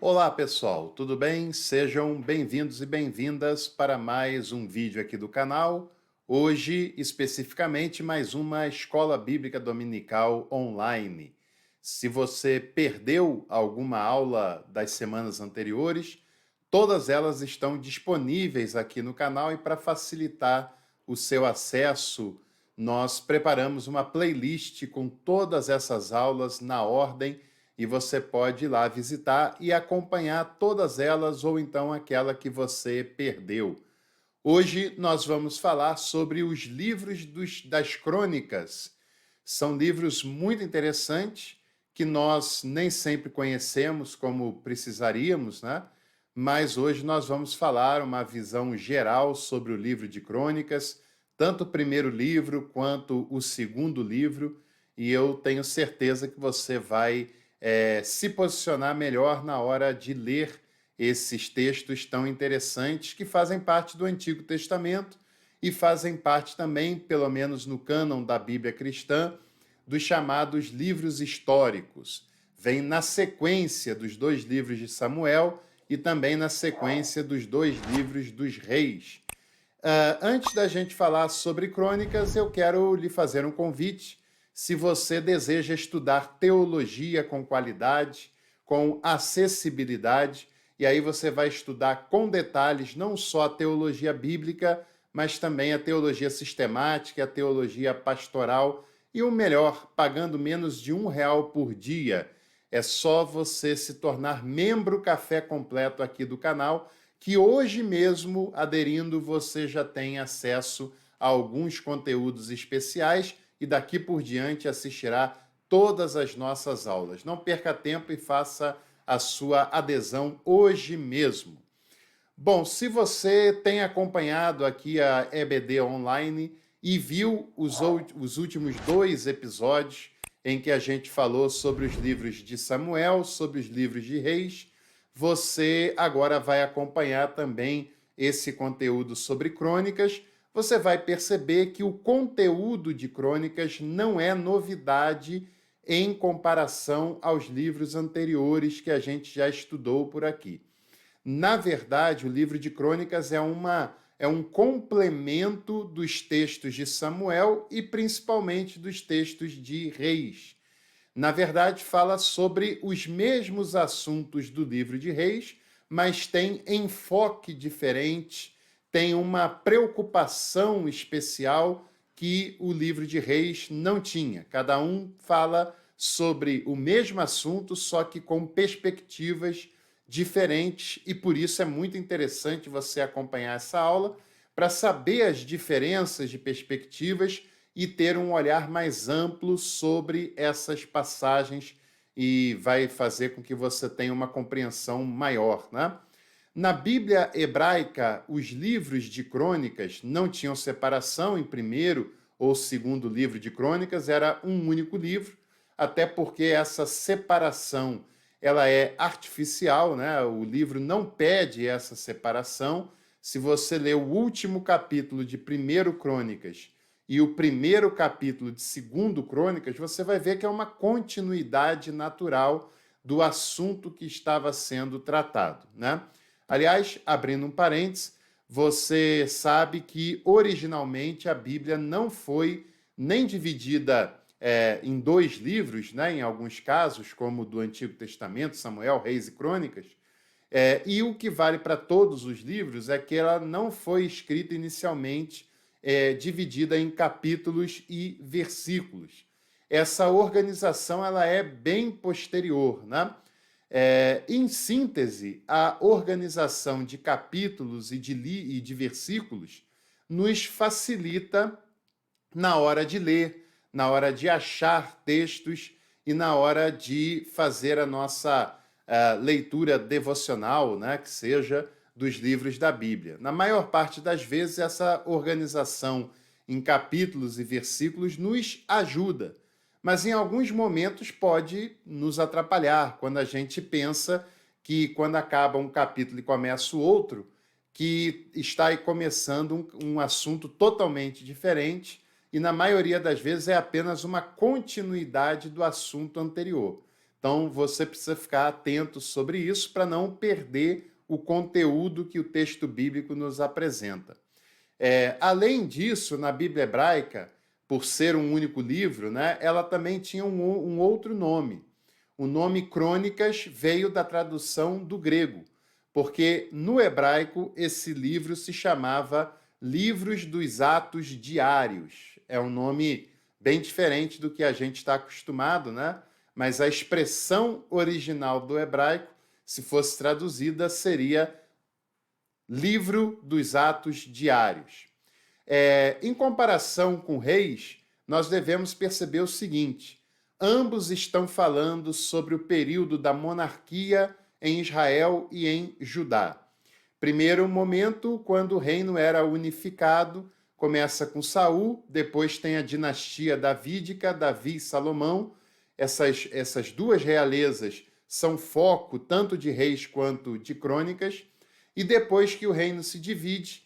Olá pessoal, tudo bem? Sejam bem-vindos e bem-vindas para mais um vídeo aqui do canal. Hoje, especificamente, mais uma escola bíblica dominical online. Se você perdeu alguma aula das semanas anteriores, todas elas estão disponíveis aqui no canal e para facilitar o seu acesso, nós preparamos uma playlist com todas essas aulas na ordem e você pode ir lá visitar e acompanhar todas elas ou então aquela que você perdeu. Hoje nós vamos falar sobre os livros das crônicas. São livros muito interessantes que nós nem sempre conhecemos como precisaríamos, né? Mas hoje nós vamos falar uma visão geral sobre o livro de crônicas, tanto o primeiro livro quanto o segundo livro, e eu tenho certeza que você vai se posicionar melhor na hora de ler esses textos tão interessantes que fazem parte do Antigo Testamento e fazem parte também, pelo menos no cânon da Bíblia cristã, dos chamados livros históricos. Vem na sequência dos dois livros de Samuel e também na sequência dos dois livros dos reis. Antes da gente falar sobre crônicas, eu quero lhe fazer um convite. Se você deseja estudar teologia com qualidade, com acessibilidade, e aí você vai estudar com detalhes não só a teologia bíblica, mas também a teologia sistemática, a teologia pastoral, e o melhor, pagando menos de R$ 1 por dia. É só você se tornar membro Café Completo aqui do canal, que hoje mesmo, aderindo, você já tem acesso a alguns conteúdos especiais e daqui por diante assistirá todas as nossas aulas. Não perca tempo e faça a sua adesão hoje mesmo. Bom, se você tem acompanhado aqui a EBD Online e viu os últimos dois episódios em que a gente falou sobre os livros de Samuel, sobre os livros de Reis, você agora vai acompanhar também esse conteúdo sobre crônicas. Você vai perceber que o conteúdo de crônicas não é novidade em comparação aos livros anteriores que a gente já estudou por aqui. Na verdade, o livro de crônicas é um complemento dos textos de Samuel e principalmente dos textos de Reis. Na verdade, fala sobre os mesmos assuntos do livro de Reis, mas tem enfoque diferente, tem uma preocupação especial que o livro de Reis não tinha. Cada um fala sobre o mesmo assunto, só que com perspectivas diferentes, e por isso é muito interessante você acompanhar essa aula para saber as diferenças de perspectivas e ter um olhar mais amplo sobre essas passagens e vai fazer com que você tenha uma compreensão maior, né? Na Bíblia hebraica, os livros de crônicas não tinham separação em primeiro ou segundo livro de crônicas, era um único livro, até porque essa separação ela é artificial, né? O livro não pede essa separação. Se você ler o último capítulo de primeiro Crônicas e o primeiro capítulo de segundo Crônicas, você vai ver que é uma continuidade natural do assunto que estava sendo tratado, né? Aliás, abrindo um parênteses, você sabe que originalmente a Bíblia não foi nem dividida em dois livros, né, em alguns casos, como o do Antigo Testamento, Samuel, Reis e Crônicas, e o que vale para todos os livros é que ela não foi escrita inicialmente dividida em capítulos e versículos. Essa organização ela é bem posterior, né? Em síntese, a organização de capítulos e de versículos nos facilita na hora de ler, na hora de achar textos e na hora de fazer a nossa leitura devocional, né, que seja dos livros da Bíblia. Na maior parte das vezes, essa organização em capítulos e versículos nos ajuda, mas em alguns momentos pode nos atrapalhar quando a gente pensa que quando acaba um capítulo e começa o outro, que está aí começando um assunto totalmente diferente e na maioria das vezes é apenas uma continuidade do assunto anterior. Então, você precisa ficar atento sobre isso para não perder o conteúdo que o texto bíblico nos apresenta. Além disso, na Bíblia hebraica, por ser um único livro, né, ela também tinha um outro nome. O nome Crônicas veio da tradução do grego, porque no hebraico esse livro se chamava Livros dos Atos Diários. É um nome bem diferente do que a gente está acostumado, né? Mas a expressão original do hebraico, se fosse traduzida, seria Livro dos Atos Diários. Em comparação com Reis, nós devemos perceber o seguinte: ambos estão falando sobre o período da monarquia em Israel e em Judá. Primeiro momento, quando o reino era unificado, começa com Saul, depois tem a dinastia davídica, Davi e Salomão. Essas duas realezas são foco tanto de reis quanto de crônicas. E depois que o reino se divide,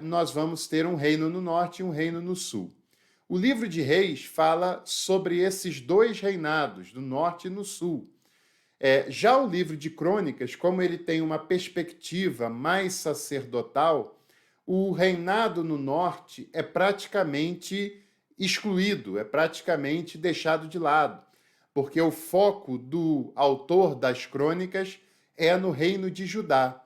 nós vamos ter um reino no norte e um reino no sul. O livro de Reis fala sobre esses dois reinados, do norte e no sul. Já o livro de Crônicas, como ele tem uma perspectiva mais sacerdotal, o reinado no norte é praticamente excluído, é praticamente deixado de lado, porque o foco do autor das Crônicas é no reino de Judá.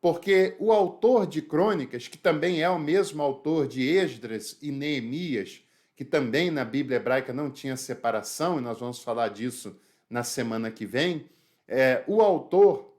Porque o autor de Crônicas, que também é o mesmo autor de Esdras e Neemias, que também na Bíblia hebraica não tinha separação, e nós vamos falar disso na semana que vem, o autor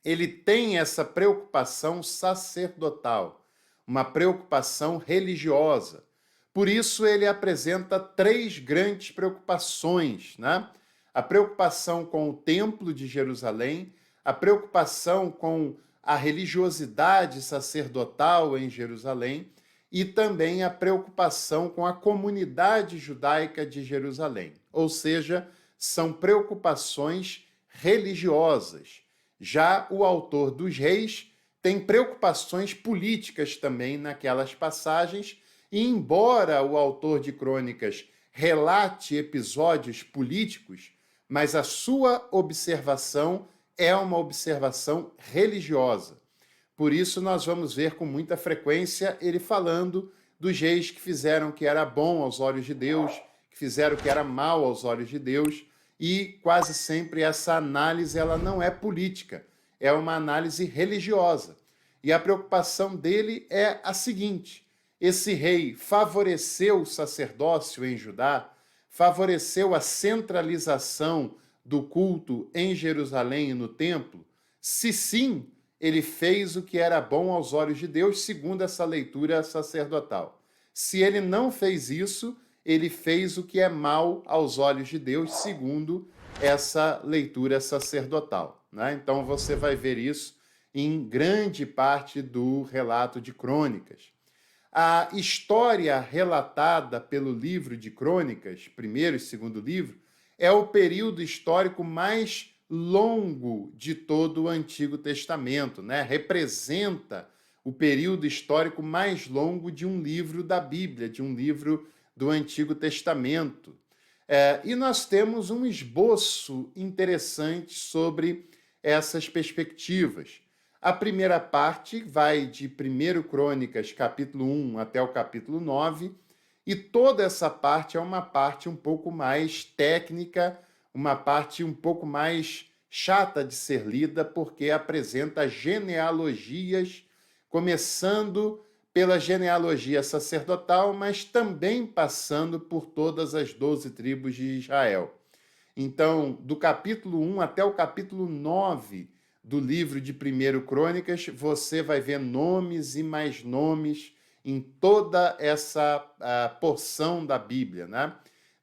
ele tem essa preocupação sacerdotal, uma preocupação religiosa. Por isso ele apresenta três grandes preocupações, né? A preocupação com o Templo de Jerusalém, a preocupação com a religiosidade sacerdotal em Jerusalém e também a preocupação com a comunidade judaica de Jerusalém. Ou seja, são preocupações religiosas. Já o autor dos Reis tem preocupações políticas também naquelas passagens, e embora o autor de Crônicas relate episódios políticos, mas a sua observação é uma observação religiosa. Por isso, nós vamos ver com muita frequência ele falando dos reis que fizeram o que era bom aos olhos de Deus, que fizeram o que era mal aos olhos de Deus, e quase sempre essa análise ela não é política, é uma análise religiosa. E a preocupação dele é a seguinte: esse rei favoreceu o sacerdócio em Judá, favoreceu a centralização do culto em Jerusalém e no templo? Se sim, ele fez o que era bom aos olhos de Deus, segundo essa leitura sacerdotal. Se ele não fez isso, ele fez o que é mal aos olhos de Deus, segundo essa leitura sacerdotal, né? Então você vai ver isso em grande parte do relato de Crônicas. A história relatada pelo livro de Crônicas, primeiro e segundo livro, é o período histórico mais longo de todo o Antigo Testamento, né? Representa o período histórico mais longo de um livro da Bíblia, de um livro do Antigo Testamento. E nós temos um esboço interessante sobre essas perspectivas. A primeira parte vai de 1 Crônicas, capítulo 1 até o capítulo 9, e toda essa parte é uma parte um pouco mais técnica, uma parte um pouco mais chata de ser lida, porque apresenta genealogias, começando pela genealogia sacerdotal, mas também passando por todas as 12 tribos de Israel. Então, do capítulo 1 até o capítulo 9 do livro de 1 Crônicas, você vai ver nomes e mais nomes em toda essa porção da Bíblia, né?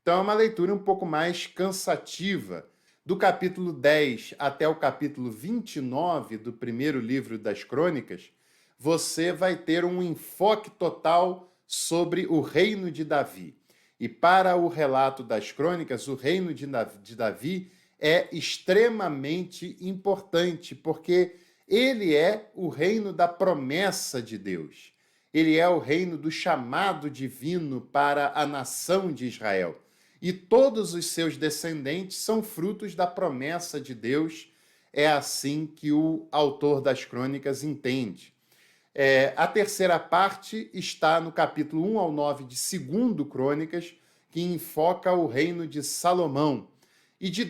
Então, é uma leitura um pouco mais cansativa. Do capítulo 10 até o capítulo 29 do primeiro livro das Crônicas, você vai ter um enfoque total sobre o reino de Davi. E para o relato das Crônicas, o reino de Davi é extremamente importante, porque ele é o reino da promessa de Deus. Ele é o reino do chamado divino para a nação de Israel. e todos os seus descendentes são frutos da promessa de Deus. É assim que o autor das Crônicas entende. A terceira parte está no capítulo 1 ao 9 de 2 Crônicas, que enfoca o reino de Salomão. E de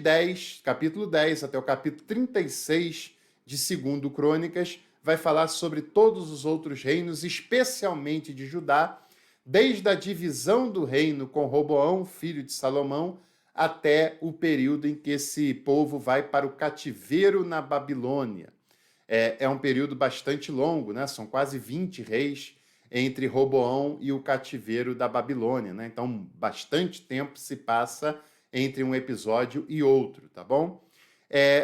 capítulo 10 até o capítulo 36 de 2 Crônicas, vai falar sobre todos os outros reinos, especialmente de Judá, desde a divisão do reino com Roboão, filho de Salomão, até o período em que esse povo vai para o cativeiro na Babilônia. É um período bastante longo, né? São quase 20 reis entre Roboão e o cativeiro da Babilônia, né? Então, bastante tempo se passa entre um episódio e outro, tá bom?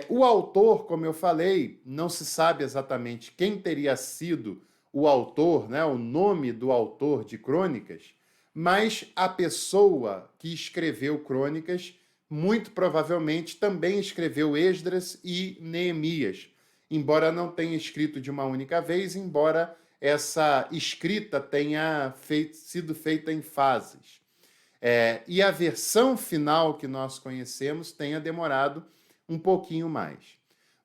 O autor, como eu falei, não se sabe exatamente quem teria sido o autor, né? O nome do autor de Crônicas, mas a pessoa que escreveu Crônicas, muito provavelmente também escreveu Esdras e Neemias, embora não tenha escrito de uma única vez, embora essa escrita tenha sido feita em fases. E a versão final que nós conhecemos tenha demorado um pouquinho mais.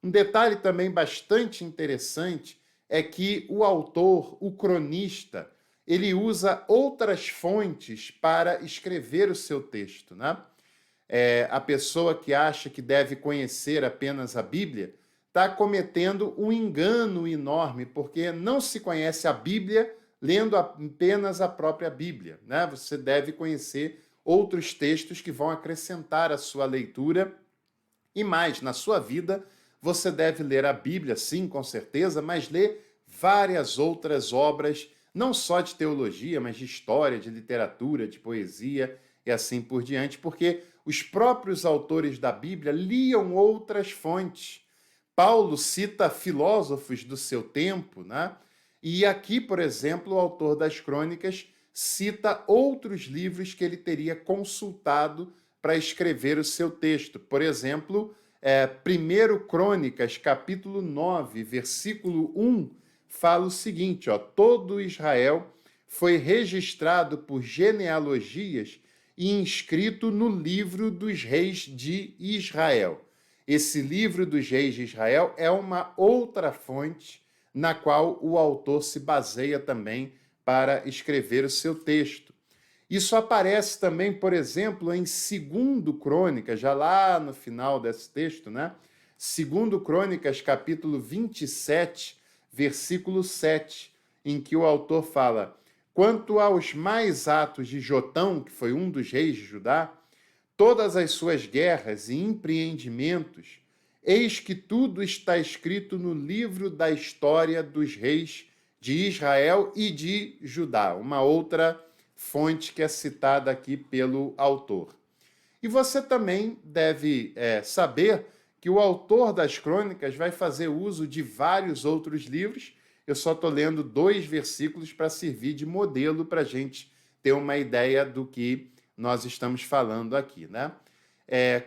Um detalhe também bastante interessante é que o autor, o cronista, ele usa outras fontes para escrever o seu texto, né? A pessoa que acha que deve conhecer apenas a Bíblia está cometendo um engano enorme, porque não se conhece a Bíblia lendo apenas a própria Bíblia, né? Você deve conhecer outros textos que vão acrescentar à sua leitura e mais, na sua vida, você deve ler a Bíblia, sim, com certeza, mas ler várias outras obras, não só de teologia, mas de história, de literatura, de poesia e assim por diante, porque os próprios autores da Bíblia liam outras fontes. Paulo cita filósofos do seu tempo, né? E aqui, por exemplo, o autor das Crônicas cita outros livros que ele teria consultado para escrever o seu texto. Por exemplo, 1 Crônicas, capítulo 9, versículo 1, fala o seguinte, todo Israel foi registrado por genealogias e inscrito no livro dos reis de Israel. Esse livro dos reis de Israel é uma outra fonte na qual o autor se baseia também para escrever o seu texto. Isso aparece também, por exemplo, em 2 Crônicas, já lá no final desse texto, né? 2 Crônicas, capítulo 27, versículo 7, em que o autor fala: quanto aos mais atos de Jotão, que foi um dos reis de Judá, todas as suas guerras e empreendimentos, eis que tudo está escrito no livro da história dos reis de Israel e de Judá, uma outra fonte que é citada aqui pelo autor. E você também deve saber que o autor das Crônicas vai fazer uso de vários outros livros. Eu só estou lendo 2 versículos para servir de modelo para a gente ter uma ideia do que nós estamos falando aqui, né?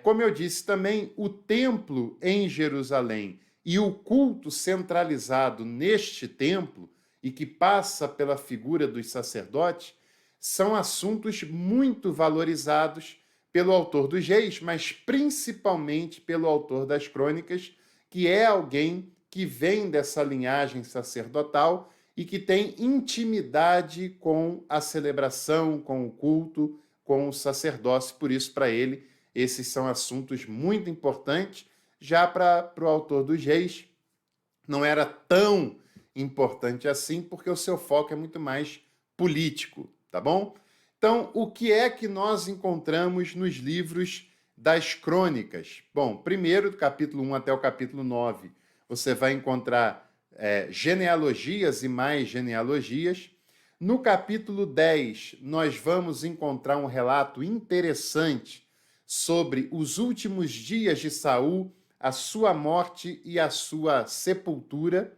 Como eu disse também, o templo em Jerusalém e o culto centralizado neste templo, e que passa pela figura dos sacerdotes, são assuntos muito valorizados pelo autor dos Reis, mas principalmente pelo autor das Crônicas, que é alguém que vem dessa linhagem sacerdotal e que tem intimidade com a celebração, com o culto, com o sacerdócio. Por isso, para ele, esses são assuntos muito importantes. Já para o autor dos Reis, não era tão importante assim, porque o seu foco é muito mais político, tá bom? Então, o que é que nós encontramos nos livros das Crônicas? Bom, primeiro, do capítulo 1 até o capítulo 9, você vai encontrar genealogias e mais genealogias. No capítulo 10, nós vamos encontrar um relato interessante sobre os últimos dias de Saul, a sua morte e a sua sepultura,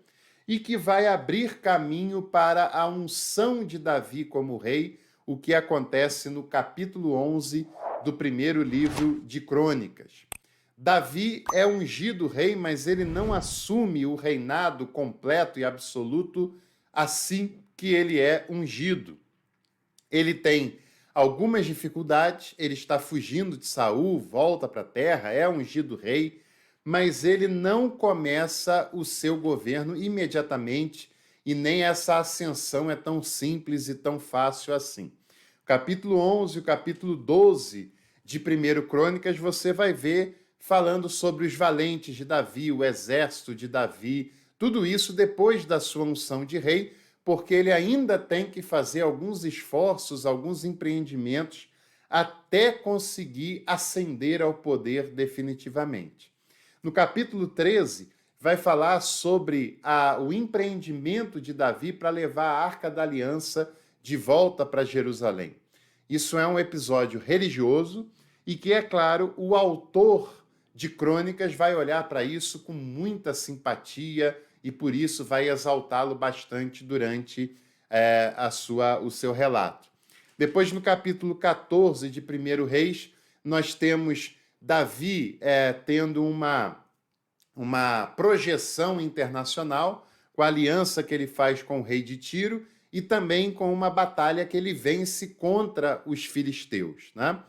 e que vai abrir caminho para a unção de Davi como rei, o que acontece no capítulo 11 do primeiro livro de Crônicas. Davi é ungido rei, mas ele não assume o reinado completo e absoluto assim que ele é ungido. Ele tem algumas dificuldades, ele está fugindo de Saul, volta para a terra, é ungido rei, mas ele não começa o seu governo imediatamente e nem essa ascensão é tão simples e tão fácil assim. O capítulo 11 e o capítulo 12 de 1 Crônicas você vai ver falando sobre os valentes de Davi, o exército de Davi, tudo isso depois da sua unção de rei, porque ele ainda tem que fazer alguns esforços, alguns empreendimentos até conseguir ascender ao poder definitivamente. No capítulo 13, vai falar sobre o empreendimento de Davi para levar a Arca da Aliança de volta para Jerusalém. Isso é um episódio religioso e que, é claro, o autor de Crônicas vai olhar para isso com muita simpatia e por isso vai exaltá-lo bastante durante o seu relato. Depois, no capítulo 14 de 1 Reis, nós temos Davi tendo uma projeção internacional com a aliança que ele faz com o rei de Tiro e também com uma batalha que ele vence contra os filisteus, né?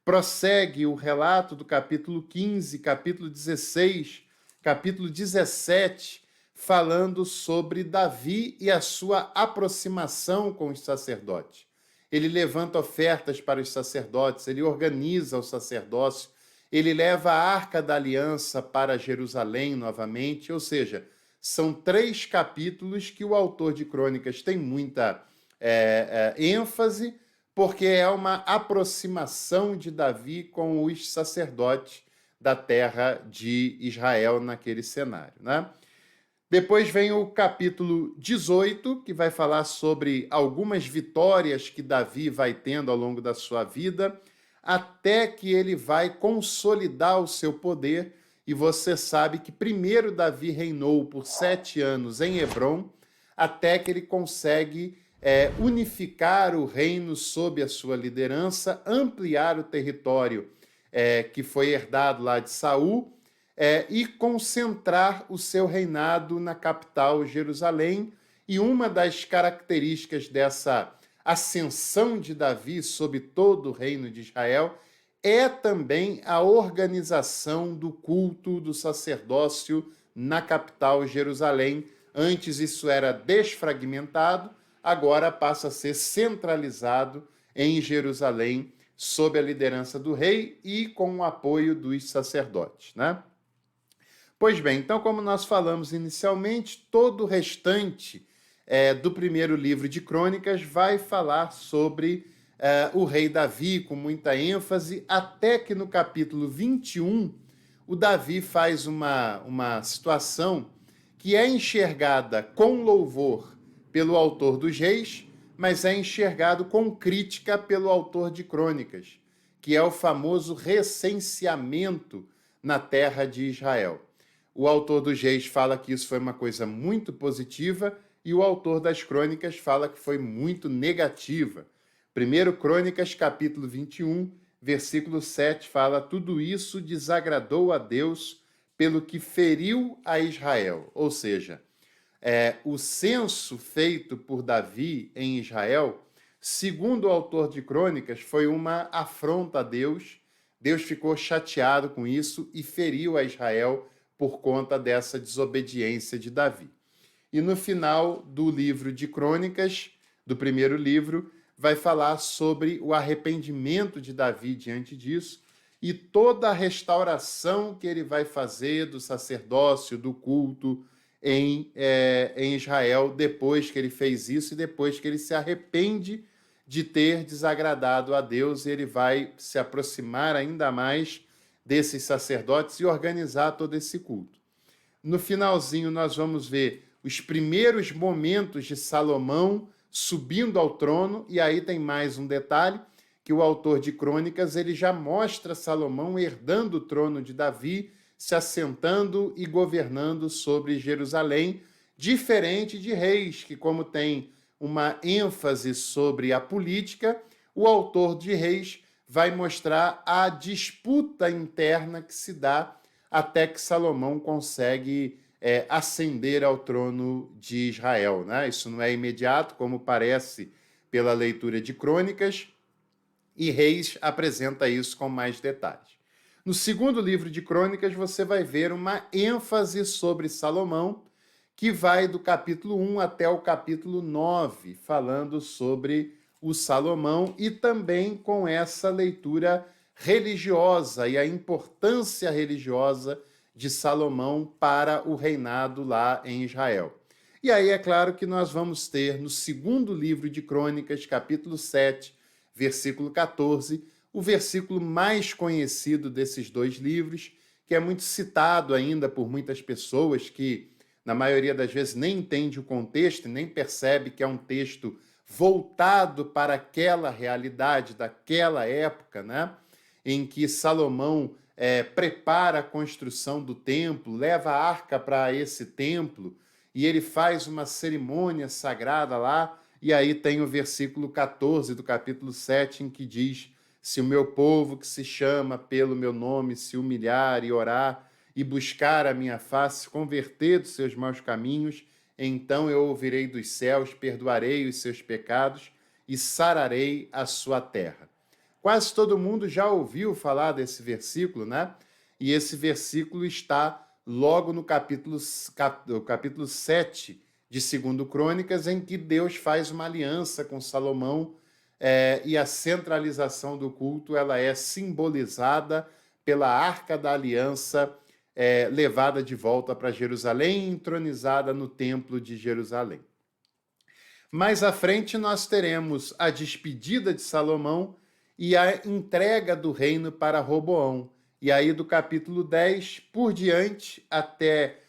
Prossegue o relato do capítulo 15, capítulo 16, capítulo 17, falando sobre Davi e a sua aproximação com os sacerdotes. Ele levanta ofertas para os sacerdotes, ele organiza o sacerdócio, ele leva a Arca da Aliança para Jerusalém novamente, ou seja, são 3 capítulos que o autor de Crônicas tem muita ênfase, porque é uma aproximação de Davi com os sacerdotes da terra de Israel naquele cenário, né? Depois vem o capítulo 18, que vai falar sobre algumas vitórias que Davi vai tendo ao longo da sua vida, até que ele vai consolidar o seu poder. E você sabe que primeiro Davi reinou por 7 anos em Hebrom, até que ele consegue unificar o reino sob a sua liderança, ampliar o território que foi herdado lá de Saul, e concentrar o seu reinado na capital, Jerusalém. E uma das características dessa ascensão de Davi sobre todo o reino de Israel é também a organização do culto do sacerdócio na capital, Jerusalém. Antes isso era desfragmentado, agora passa a ser centralizado em Jerusalém, sob a liderança do rei e com o apoio dos sacerdotes, né? Pois bem, então, como nós falamos inicialmente, todo o restante do primeiro livro de Crônicas vai falar sobre o rei Davi, com muita ênfase, até que no capítulo 21, o Davi faz uma situação que é enxergada com louvor pelo autor dos Reis, mas é enxergado com crítica pelo autor de Crônicas, que é o famoso recenseamento na terra de Israel. O autor dos Reis fala que isso foi uma coisa muito positiva e o autor das Crônicas fala que foi muito negativa. 1 Crônicas, capítulo 21, versículo 7, fala: tudo isso desagradou a Deus pelo que feriu a Israel. Ou seja, o censo feito por Davi em Israel, segundo o autor de Crônicas, foi uma afronta a Deus. Deus ficou chateado com isso e feriu a Israel por conta dessa desobediência de Davi. E no final do livro de Crônicas, do primeiro livro, vai falar sobre o arrependimento de Davi diante disso e toda a restauração que ele vai fazer do sacerdócio, do culto em Israel, depois que ele fez isso e depois que ele se arrepende de ter desagradado a Deus, ele vai se aproximar ainda mais desses sacerdotes e organizar todo esse culto. No finalzinho, nós vamos ver os primeiros momentos de Salomão subindo ao trono, e aí tem mais um detalhe, que o autor de Crônicas ele já mostra Salomão herdando o trono de Davi, se assentando e governando sobre Jerusalém, diferente de Reis, que como tem uma ênfase sobre a política, o autor de Reis vai mostrar a disputa interna que se dá até que Salomão consegue ascender ao trono de Israel, né? Isso não é imediato, como parece pela leitura de Crônicas, E Reis apresenta isso com mais detalhes. No segundo livro de Crônicas, você vai ver uma ênfase sobre Salomão, que vai do capítulo 1 até o capítulo 9, falando sobre o Salomão e também com essa leitura religiosa e a importância religiosa de Salomão para o reinado lá em Israel. E aí é claro que nós vamos ter no segundo livro de Crônicas, capítulo 7, versículo 14, o versículo mais conhecido desses dois livros, que é muito citado ainda por muitas pessoas que, na maioria das vezes, nem entende o contexto e nem percebe que é um texto voltado para aquela realidade daquela época, né? Em que Salomão prepara a construção do templo, leva a arca para esse templo e ele faz uma cerimônia sagrada lá. E aí tem o versículo 14 do capítulo 7, em que diz: se o meu povo que se chama pelo meu nome se humilhar e orar e buscar a minha face, converter dos seus maus caminhos, então eu ouvirei dos céus, perdoarei os seus pecados e sararei a sua terra. Quase todo mundo já ouviu falar desse versículo, né? E esse versículo está logo no capítulo 7 de 2 Crônicas, em que Deus faz uma aliança com Salomão, e a centralização do culto ela é simbolizada pela Arca da Aliança, levada de volta para Jerusalém, entronizada no Templo de Jerusalém. Mais à frente, nós teremos a despedida de Salomão e a entrega do reino para Roboão. E aí, do capítulo 10 por diante, até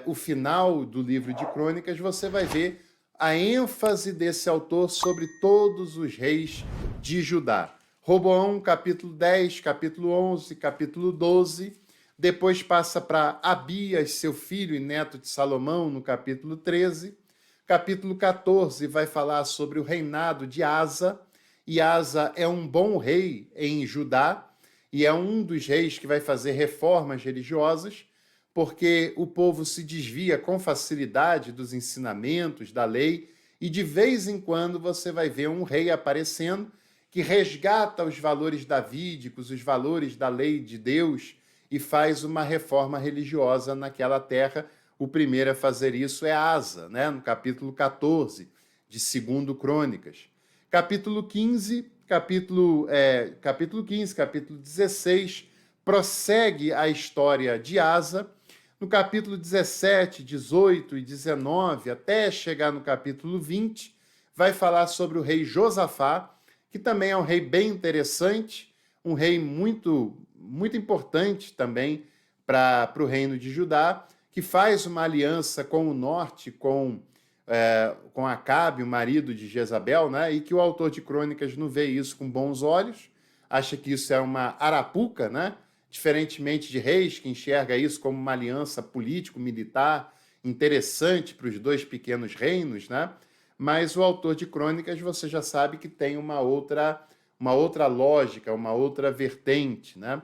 o final do livro de Crônicas, você vai ver a ênfase desse autor sobre todos os reis de Judá. Roboão, capítulo 10, capítulo 11, capítulo 12. Depois passa para Abias, seu filho e neto de Salomão, no capítulo 13. Capítulo 14 vai falar sobre o reinado de Asa. E Asa é um bom rei em Judá e é um dos reis que vai fazer reformas religiosas, porque o povo se desvia com facilidade dos ensinamentos, da lei, e de vez em quando você vai ver um rei aparecendo que resgata os valores davídicos, os valores da lei de Deus, e faz uma reforma religiosa naquela terra. O primeiro a fazer isso é Asa, né? No capítulo 14 de 2 Crônicas. Capítulo 15, capítulo 16, prossegue a história de Asa. No capítulo 17, 18 e 19, até chegar no capítulo 20, vai falar sobre o rei Josafá, que também é um rei bem interessante, um rei muito, muito importante também para o reino de Judá, que faz uma aliança com o norte, com Acabe, o marido de Jezabel, né? E que o autor de Crônicas não vê isso com bons olhos, acha que isso é uma arapuca, né? Diferentemente de Reis, que enxerga isso como uma aliança político-militar interessante para os dois pequenos reinos, né? Mas o autor de Crônicas, você já sabe que tem uma outra lógica, uma outra vertente, né?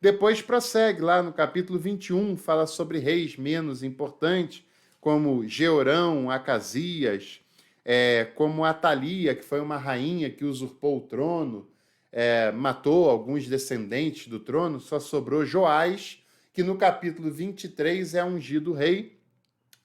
Depois prossegue lá no capítulo 21, fala sobre reis menos importantes, como Jeorão, Acasias, como Atalia, que foi uma rainha que usurpou o trono, matou alguns descendentes do trono, só sobrou Joás, que no capítulo 23 é ungido rei,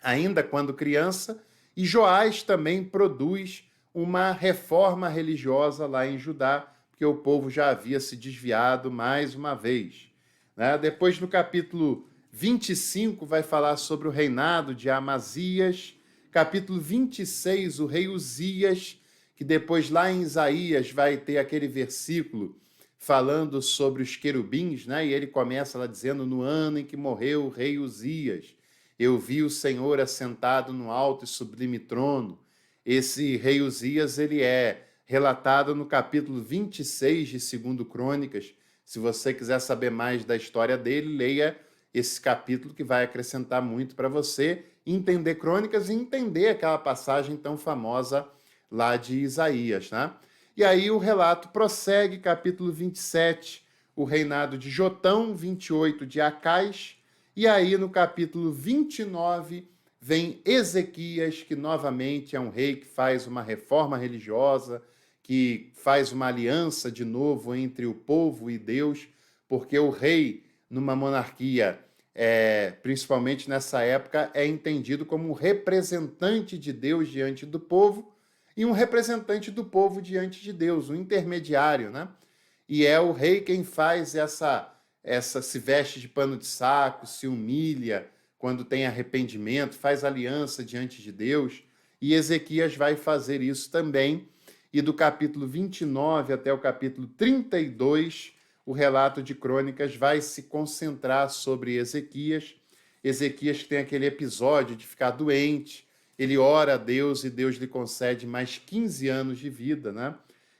ainda quando criança, e Joás também produz uma reforma religiosa lá em Judá, porque o povo já havia se desviado mais uma vez, né? Depois, no capítulo 25, vai falar sobre o reinado de Amazias. Capítulo 26, o rei Uzias, que depois lá em Isaías vai ter aquele versículo falando sobre os querubins, né? E ele começa lá dizendo: no ano em que morreu o rei Uzias, eu vi o Senhor assentado no alto e sublime trono. Esse rei Uzias, ele é relatado no capítulo 26 de 2 Crônicas. Se você quiser saber mais da história dele, leia esse capítulo, que vai acrescentar muito para você entender Crônicas e entender aquela passagem tão famosa lá de Isaías, né? E aí o relato prossegue, capítulo 27, o reinado de Jotão, 28 de Acais, e aí no capítulo 29 vem Ezequias, que novamente é um rei que faz uma reforma religiosa, que faz uma aliança de novo entre o povo e Deus, porque o rei, numa monarquia, principalmente nessa época, é entendido como um representante de Deus diante do povo e um representante do povo diante de Deus, um intermediário, né? E é o rei quem faz essa se veste de pano de saco, se humilha quando tem arrependimento, faz aliança diante de Deus, e Ezequias vai fazer isso também. E do capítulo 29 até o capítulo 32, o relato de Crônicas vai se concentrar sobre Ezequias. Ezequias tem aquele episódio de ficar doente, ele ora a Deus e Deus lhe concede mais 15 anos de vida, né?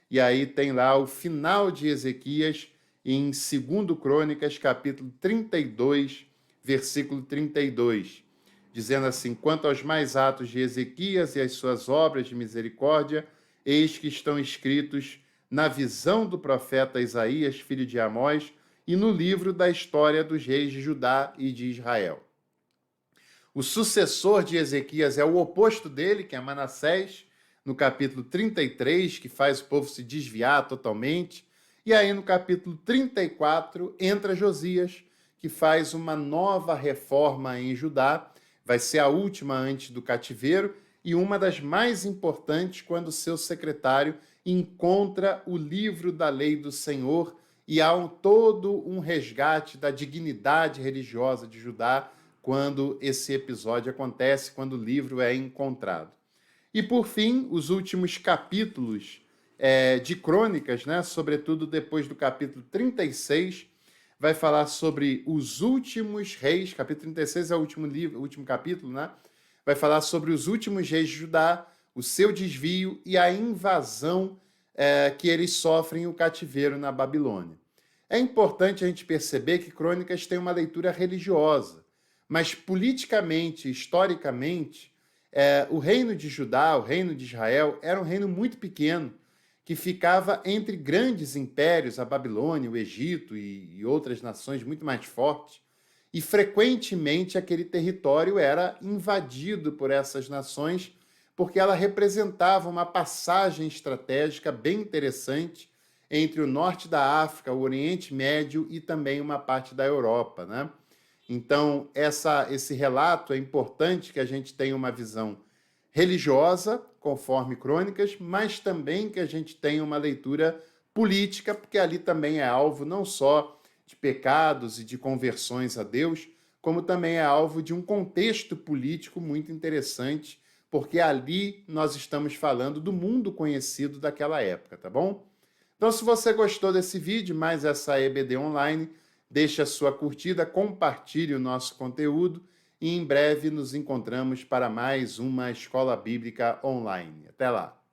E aí tem lá o final de Ezequias em 2 Crônicas, capítulo 32, versículo 32, dizendo assim: quanto aos mais atos de Ezequias e as suas obras de misericórdia, eis que estão escritos na visão do profeta Isaías, filho de Amós, e no livro da história dos reis de Judá e de Israel. O sucessor de Ezequias é o oposto dele, que é Manassés, no capítulo 33, que faz o povo se desviar totalmente. E aí, no capítulo 34, entra Josias, que faz uma nova reforma em Judá. Vai ser a última antes do cativeiro e uma das mais importantes quando seu secretário encontra o livro da lei do Senhor e há todo um resgate da dignidade religiosa de Judá quando esse episódio acontece, quando o livro é encontrado. E, por fim, os últimos capítulos de Crônicas, né, sobretudo depois do capítulo 36, vai falar sobre os últimos reis. Capítulo 36 é o último livro, o último capítulo, né? Vai falar sobre os últimos reis de Judá, o seu desvio e a invasão que eles sofrem o cativeiro na Babilônia. É importante a gente perceber que Crônicas tem uma leitura religiosa, mas politicamente, historicamente, o reino de Judá, o reino de Israel, era um reino muito pequeno, que ficava entre grandes impérios, a Babilônia, o Egito e outras nações muito mais fortes, e frequentemente aquele território era invadido por essas nações, porque ela representava uma passagem estratégica bem interessante entre o norte da África, o Oriente Médio e também uma parte da Europa, né? Então, esse relato é importante que a gente tenha uma visão religiosa, conforme Crônicas, mas também que a gente tenha uma leitura política, porque ali também é alvo não só de pecados e de conversões a Deus, como também é alvo de um contexto político muito interessante, porque ali nós estamos falando do mundo conhecido daquela época, tá bom? Então, se você gostou desse vídeo, mais essa EBD Online, deixe a sua curtida, compartilhe o nosso conteúdo e em breve nos encontramos para mais uma Escola Bíblica Online. Até lá!